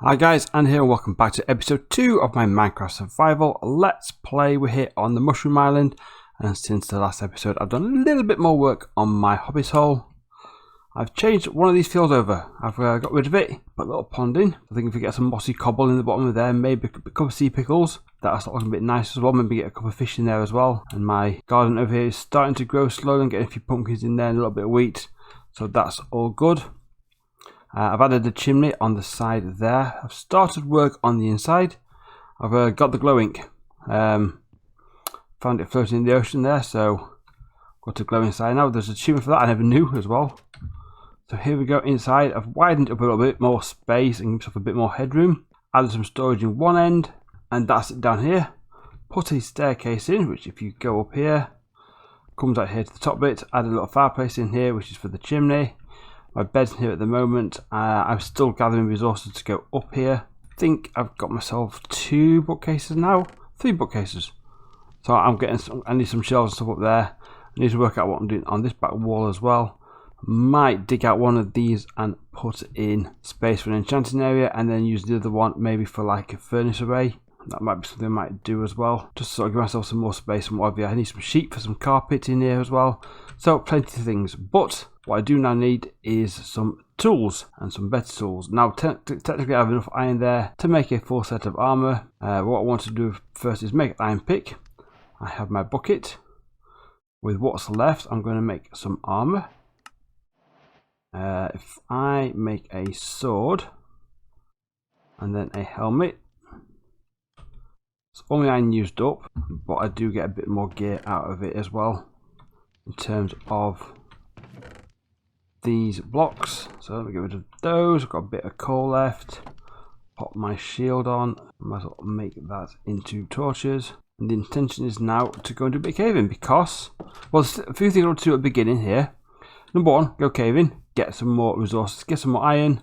Hi guys, and here, welcome back to episode 2 of my Minecraft Survival Let's Play. We're here on the Mushroom Island, and since the last episode I've done a little bit more work on my hobbies hole. I've changed one of these fields over. I've got rid of it, put a little pond in. I think if we get some mossy cobble in the bottom of there, maybe a couple of sea pickles, that'll start looking a bit nice as well. Maybe get a couple of fish in there as well. And my garden over here is starting to grow slowly and getting a few pumpkins in there and a little bit of wheat, so that's all good. I've added a chimney on the side there. I've started work on the inside. I've got the glow ink. Found it floating in the ocean there, so got to glow inside now. There's an achievement for that I never knew as well. So here we go inside. I've widened up a little bit more space and given myself a bit more headroom. Added some storage in one end, and that's it down here. Put a staircase in, which if you go up here, comes out here to the top bit. Added a little fireplace in here, which is for the chimney. My bed's in here at the moment. I'm still gathering resources to go up here. I think I've got myself 2 bookcases now. 3 bookcases. So I'm getting I need some shelves and stuff up there. I need to work out what I'm doing on this back wall as well. Might dig out one of these and put in space for an enchanting area, and then use the other one maybe for like a furnace array. That might be something I might do as well. Just sort of give myself some more space and whatever. I need some sheep for some carpet in here as well. So plenty of things. But what I do now need is some tools, and some better tools. Now technically I have enough iron there to make a full set of armour. What I want to do first is make an iron pick. I have my bucket. With what's left I'm going to make some armour. If I make a sword and then a helmet, it's only iron used up, but I do get a bit more gear out of it as well in terms of these blocks. So let me get rid of those. I've got a bit of coal left. Pop my shield on. Might as well make that into torches. And the intention is now to go and do a bit of caving, because, well, there's a few things I want to do at the beginning here. Number 1, go caving, get some more resources, get some more iron,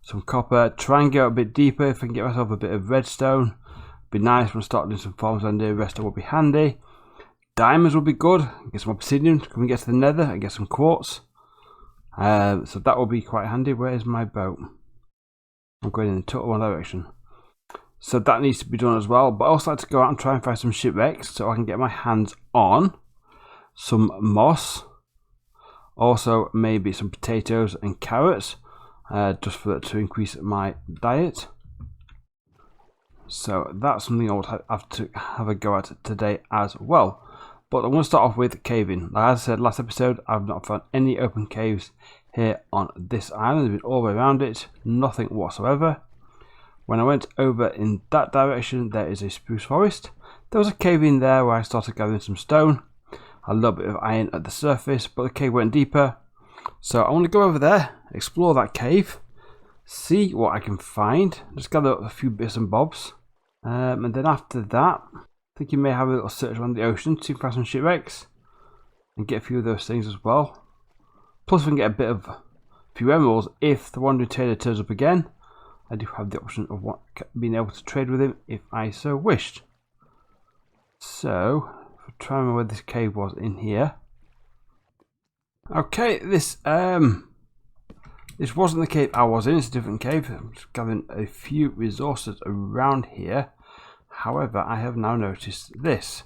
some copper, try and go a bit deeper. If I can get myself a bit of redstone, be nice when I start doing some farms and the rest will be handy. Diamonds will be good. Get some obsidian. Can we get to the nether and get some quartz? So that will be quite handy. Where's my boat? I'm going in the total one direction. So that needs to be done as well. But I also like to go out and try and find some shipwrecks so I can get my hands on some moss. Also maybe some potatoes and carrots, just to increase my diet. So that's something I would have to have a go at today as well. But I'm going to start off with caving. Like as I said last episode, I've not found any open caves here on this island. They've been all the way around it, nothing whatsoever. When I went over in that direction, there is a spruce forest. There was a cave in there where I started gathering some stone. A little bit of iron at the surface, but the cave went deeper. So I want to go over there, explore that cave, see what I can find. Just gather up a few bits and bobs. And then after that, I think you may have a little search around the ocean, see if I can find some shipwrecks, and get a few of those things as well. Plus we can get a few emeralds if the wandering trader turns up again. I do have the option of being able to trade with him if I so wished. So, if I try and remember where this cave was in here. Okay, this wasn't the cave I was in, it's a different cave. I'm just gathering a few resources around here. However, I have now noticed this.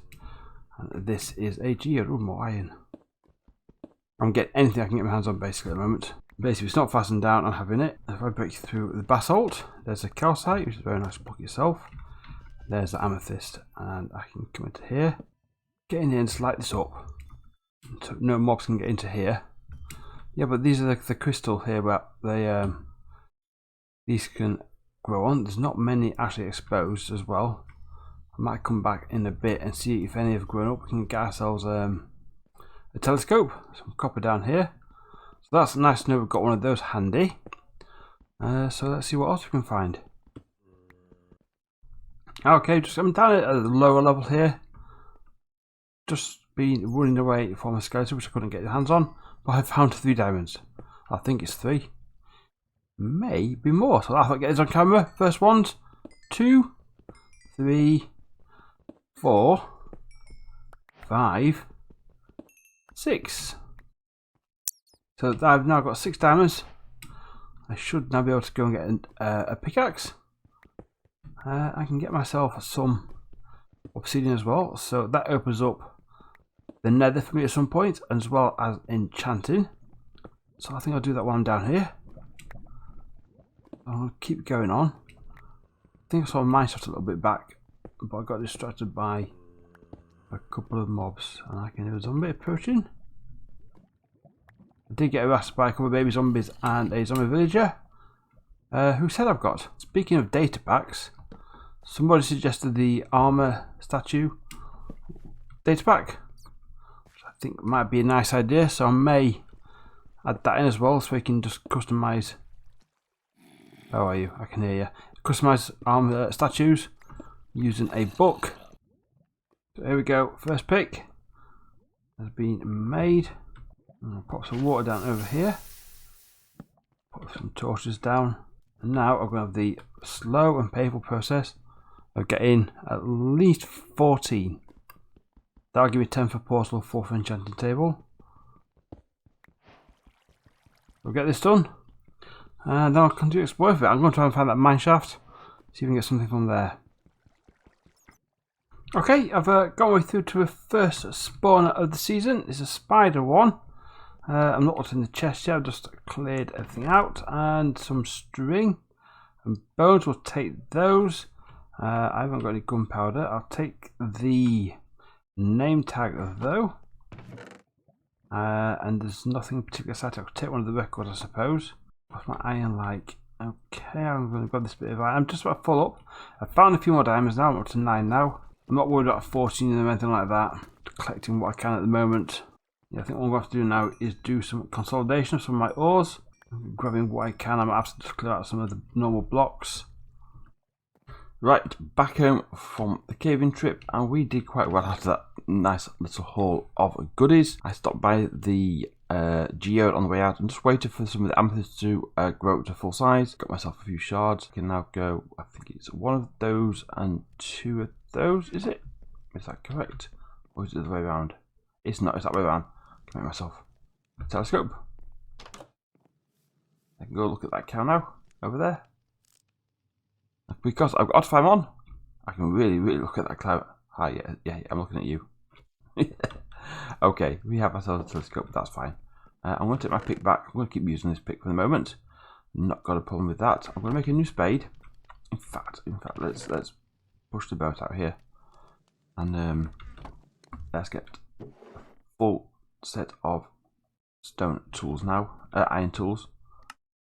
And this is a geode. Ooh, more iron. I'm getting anything I can get my hands on basically at the moment. Basically, if it's not fastened down, I'm having it. If I break through the basalt, there's a calcite, which is a very nice book itself. There's the amethyst, and I can come into here. Get in here and just light this up. So no mobs can get into here. Yeah, but these are the crystal here where they these can grow on. There's not many actually exposed as well. I might come back in a bit and see if any have grown up. We can get ourselves a telescope. Some copper down here. So that's nice to know we've got one of those handy. So let's see what else we can find. Okay, just I'm down at the lower level here. Just been running away from a skeleton which I couldn't get your hands on. But I found 3 diamonds. I think it's 3. Maybe more. So I thought I'd get this on camera. First ones. 2, 3, 4, 5, 6. So I've now got 6 diamonds. I should now be able to go and get a pickaxe. I can get myself some obsidian as well, so that opens up the nether for me at some point, as well as enchanting. So I think I'll do that while I'm down here. I'll keep going on. I think I saw mine shot a little bit back, but I got distracted by a couple of mobs, and I can hear a zombie approaching. I did get harassed by a couple of baby zombies and a zombie villager. Who said I've got? Speaking of data packs, somebody suggested the armor statue data pack, which I think might be a nice idea, so I may add that in as well, so we can just customize. How are you? I can hear you. Customize armor statues using a book. So here we go. First pick has been made. I'll pop some water down over here. Put some torches down. And now I'm going to have the slow and painful process of getting at least 14. That'll give me 10 for portal, 4 for enchanting table. We'll get this done. And then I'll continue to explore with it. I'm going to try and find that mine shaft. See if we can get something from there. Okay, I've got my way through to the first spawner of the season. It's a spider one. I'm not looking in the chest yet, I've just cleared everything out. And some string and bones, we'll take those. I haven't got any gunpowder. I'll take the name tag though. And there's nothing in particular site. I'll take one of the records, I suppose. What's my iron like? Okay, I'm going to grab this bit of iron. I'm just about full up. I found a few more diamonds now. I'm up to 9 now. I'm not worried about 14 or anything like that. Just collecting what I can at the moment. Yeah, I think what I'm going to have to do now is do some consolidation of some of my ores. I'm grabbing what I can. I'm going to have to just clear out some of the normal blocks. Right, back home from the caving trip, and we did quite well after that nice little haul of goodies. I stopped by the geode on the way out and just waited for some of the amethysts to grow up to full size. Got myself a few shards. I can now go, I think it's one of those and 2 of those, is it? Is that correct? Or is it the other way around? It's not, it's that way around. I can make myself a telescope. I can go look at that cow now, over there. Because I've got Oddfire on, I can really look at that cloud. Hi, yeah, I'm looking at you. Okay, we have ourselves a telescope, but that's fine. I'm going to take my pick back. I'm going to keep using this pick for the moment. Not got a problem with that. I'm going to make a new spade. In fact, let's push the boat out here, and let's get a full set of stone tools now. Iron tools.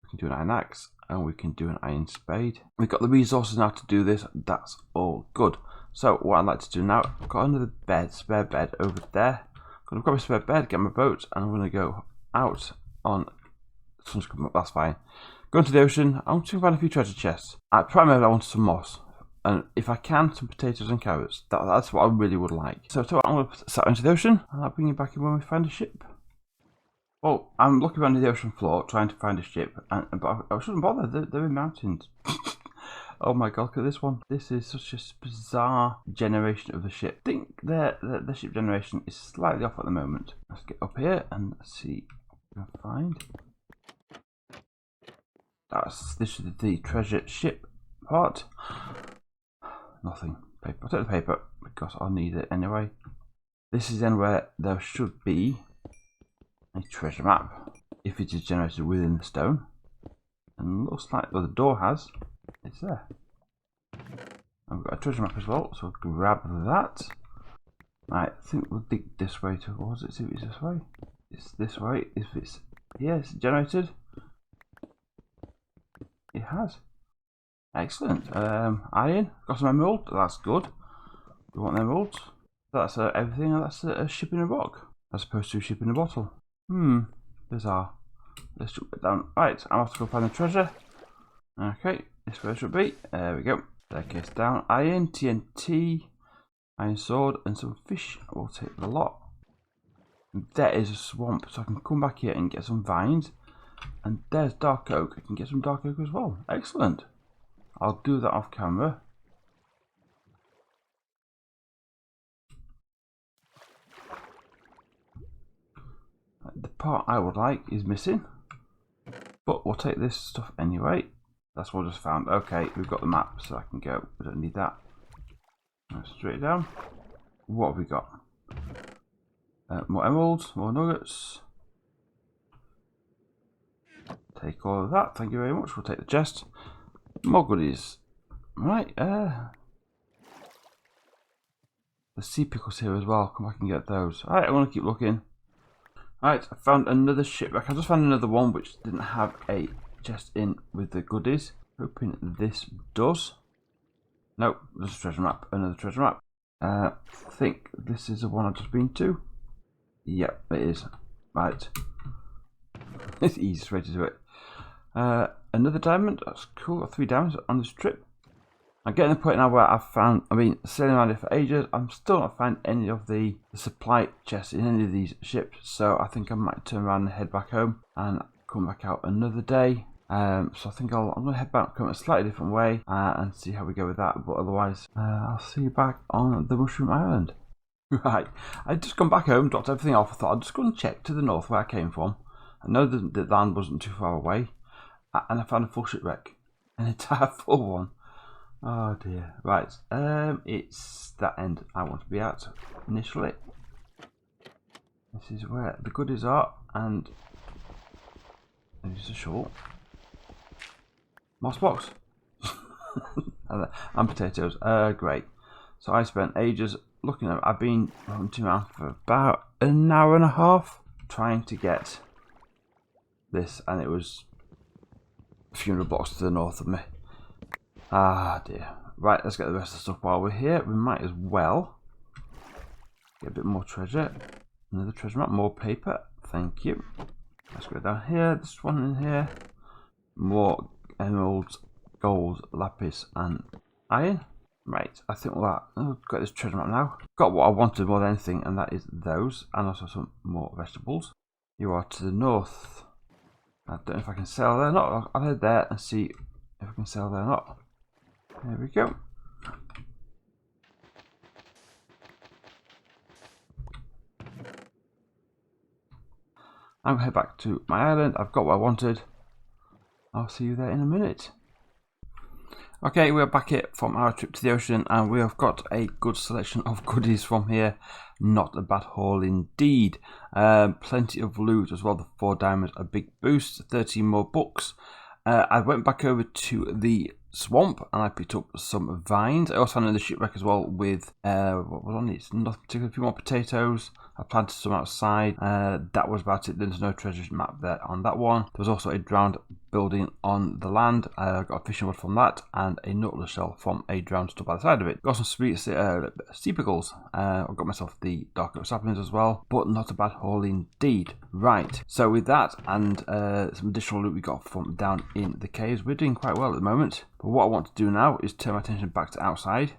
We can do an iron axe, and we can do an iron spade. We've got the resources now to do this. That's all good. So what I'd like to do now, I've got another spare bed over there. I'm going to grab a spare bed, get my boat, and I'm going to go out on. Sun's coming up, that's fine. Go into the ocean. I want to find a few treasure chests. Primarily I want some moss, and if I can, some potatoes and carrots. That's what I really would like. So I'm going to set into the ocean, and I'll bring you back in when we find a ship. Well, I'm looking around the ocean floor trying to find a ship, but I shouldn't bother. They're in mountains. Oh my god, look at this one. This is such a bizarre generation of the ship. I think the ship generation is slightly off at the moment. Let's get up here and see what we can find. This is the treasure ship part. Nothing. Paper. I'll take the paper because I'll need it anyway. This is then where there should be a treasure map if it is generated within the stone. And looks like the door has. It's there. I've got a treasure map as well, so I'll grab that. Right, I think we'll dig this way towards it. See if it's this way. It's this way. If it's generated. It has. Excellent. Iron. Got some emerald. That's good. We want emeralds. That's everything. That's a ship in a rock, as opposed to a ship in a bottle. Bizarre. Let's jump it down. Right, I'm off to go find the treasure. Okay, this way it should be. There we go. Staircase down. Iron, TNT, iron sword, and some fish. I will take the lot. And there is a swamp, so I can come back here and get some vines. And there's dark oak. I can get some dark oak as well. Excellent. I'll do that off camera. The part I would like is missing, but we'll take this stuff anyway. That's what I just found. Okay, we've got the map, so I can go. We don't need that. Straight down. What have we got? More emeralds, more nuggets. Take all of that. Thank you very much. We'll take the chest. More goodies. Right. The sea pickles here as well. Come back and get those. Alright, I want to keep looking. Alright, I found another shipwreck. I just found another one which didn't have a chest in with the goodies. Hoping this does. Nope, just a treasure map. Another treasure map. I think this is the one I've just been to. Yep, it is. Right. It's the easiest way to do it. Another diamond. That's cool. Got 3 diamonds on this trip. I'm getting to the point now where I've found, sailing around it for ages. I'm still not finding any of the supply chests in any of these ships. So I think I might turn around and head back home and come back out another day. So I think I'm going to head back, come a slightly different way and see how we go with that. But otherwise, I'll see you back on the Mushroom Island. Right, I'd just come back home, dropped everything off. I thought I'd just go and check to the north where I came from. I know that the land wasn't too far away. And I found a full shipwreck. An entire full one. Oh dear. Right, it's that end I want to be at initially. This is where the goodies are, and there's a shovel. Moss blocks. And potatoes. Great. So I spent ages looking at. I've been hunting around for about an hour and a half trying to get this, and it was a few hundred blocks to the north of me. Ah dear. Right, let's get the rest of the stuff while we're here. We might as well get a bit more treasure. Another treasure map, more paper. Thank you. Let's go down here. This one in here. More emeralds, gold, lapis, and iron. Right, I think I've got this treasure map now. Got what I wanted more than anything, and that is those, and also some more vegetables. You are to the north. I don't know if I can sell there or not. I'll head there and see if I can sell there or not. There we go. I'm going to head back to my island. I've got what I wanted. I'll see you there in a minute. Okay, we're back here from our trip to the ocean, and we have got a good selection of goodies from here. Not a bad haul indeed. Plenty of loot as well. The 4 diamonds, a big boost. 13 more books. I went back over to the swamp and I picked up some vines. I also found another shipwreck as well with what was on it? Nothing particular. A few more potatoes. I planted some outside. That was about it. There's no treasure map there on that one. There was also a drowned building on the land. I got a fishing rod from that and a nautilus shell from a drowned stuff by the side of it. Got some sweet sea pickles. I got myself the dark oak saplings as well, but not a bad haul indeed. Right, so with that and some additional loot we got from down in the caves, we're doing quite well at the moment. But what I want to do now is turn my attention back to outside.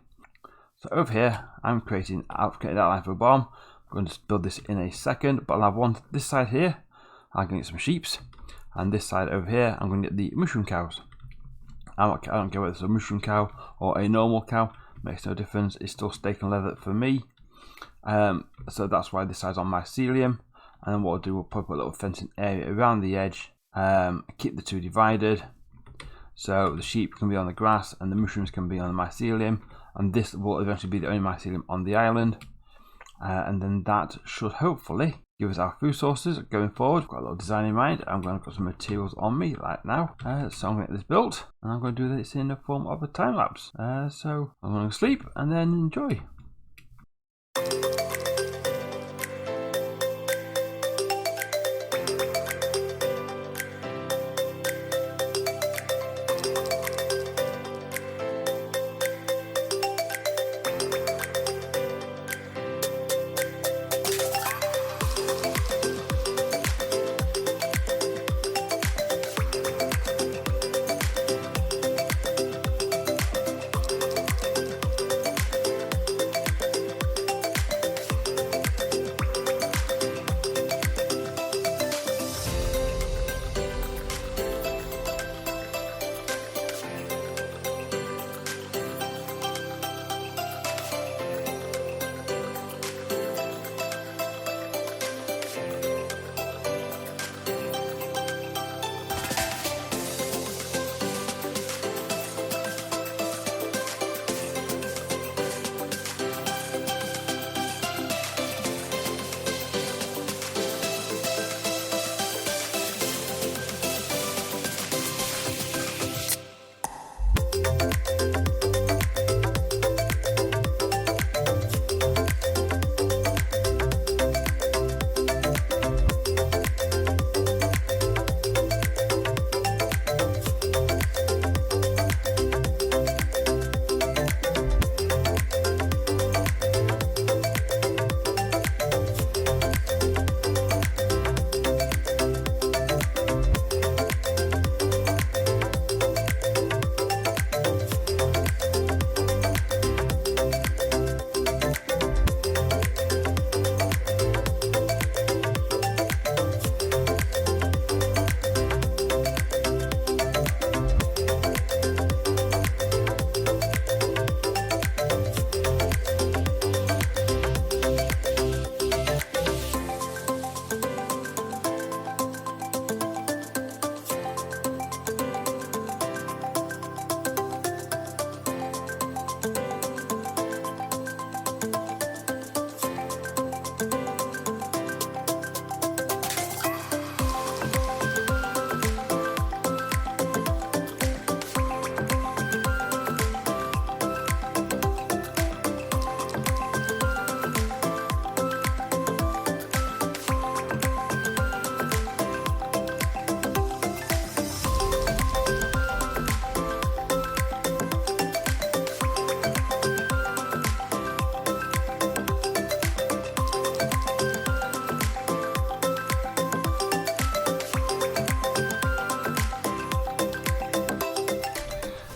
So over here, I'm creating outline for a bomb. I'm going to build this in a second, but I'll have one this side here. I'm going to get some sheeps, and this side over here, I'm going to get the mushroom cows. I don't care whether it's a mushroom cow or a normal cow, makes no difference. It's still steak and leather for me. So that's why this side's on mycelium. And then what I'll do, we'll put a little fencing area around the edge, keep the two divided. So the sheep can be on the grass and the mushrooms can be on the mycelium, and this will eventually be the only mycelium on the island. And then that should hopefully give us our food sources going forward. I've got a little design in mind. I'm going to put some materials on me right now. So I'm going to get this built, and I'm going to do this in the form of a time lapse. So I'm going to sleep and then enjoy.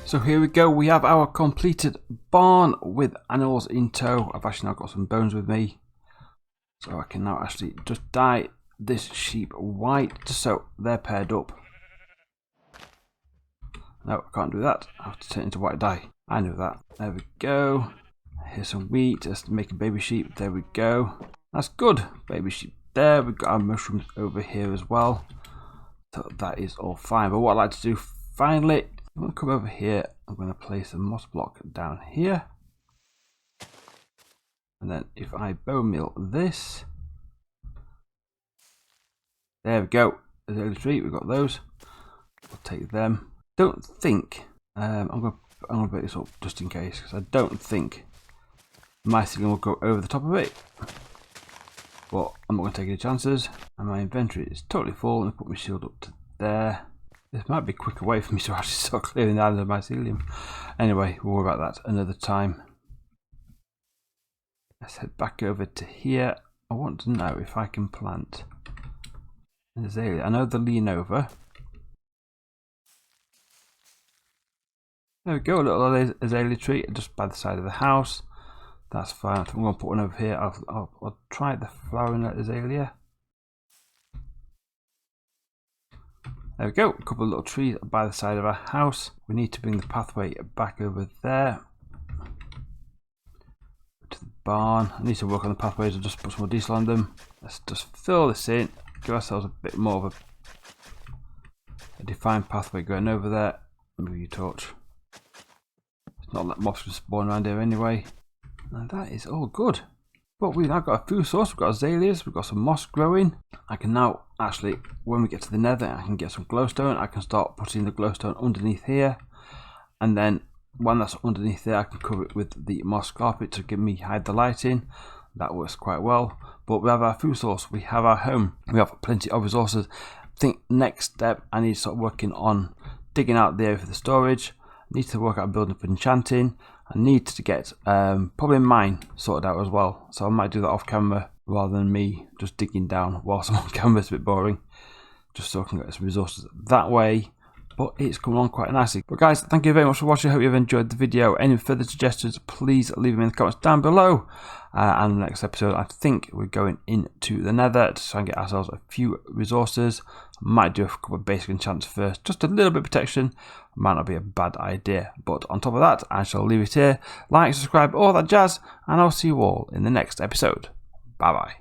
So here we go, we have our completed barn with animals in tow. I've actually now got some bones with me, so I can now actually just dye this sheep white just so they're paired up. No, I can't do that. I have to turn it into white dye. I know that. There we go. Here's some wheat just to make a baby sheep. There we go. That's good. Baby sheep there. We've got our mushrooms over here as well. So that is all fine. But what I'd like to do finally, I'm going to come over here. I'm going to place a moss block down here. And then if I bone meal this. There we go. There's early tree. We've got those. We'll take them. Don't think. I'm going to break this up just in case, because I don't think my ceiling will go over the top of it. But I'm not going to take any chances. And my inventory is totally full. And put my shield up to there. This might be a quicker way for me to actually start clearing the island of mycelium. Anyway, we'll worry about that another time. Let's head back over to here. I want to know if I can plant an azalea. I know they'll lean over. There we go, a little azalea tree just by the side of the house. That's fine. I think I'm going to put one over here. I'll try the flowering azalea. There we go, a couple of little trees by the side of our house. We need to bring the pathway back over there to the barn. I need to work on the pathways and just put some more diesel on them. Let's just fill this in, give ourselves a bit more of a defined pathway going over there. Move your torch. It's not like mobs can spawn around here anyway. And that is all good. But we've now got a food source, we've got azaleas, we've got some moss growing. I can now actually, when we get to the nether, I can get some glowstone. I can start putting the glowstone underneath here. And then when that's underneath there, I can cover it with the moss carpet to give me hide the light in. That works quite well. But we have our food source, we have our home, we have plenty of resources. I think next step, I need to start working on digging out the area for the storage. I need to work out building for enchanting. I need to get probably mine sorted out as well, so I might do that off camera rather than me just digging down whilst I'm on camera. It's a bit boring, just so I can get some resources that way. But it's coming on quite nicely. But guys, thank you very much for watching. I hope you've enjoyed the video. Any further suggestions, please leave them in the comments down below. And the next episode, I think we're going into the nether to try and get ourselves a few resources. Might do a couple of basic enchants first, just a little bit of protection. Might not be a bad idea. But on top of that, I shall leave it here. Like, subscribe, all that jazz, and I'll see you all in the next episode. Bye bye.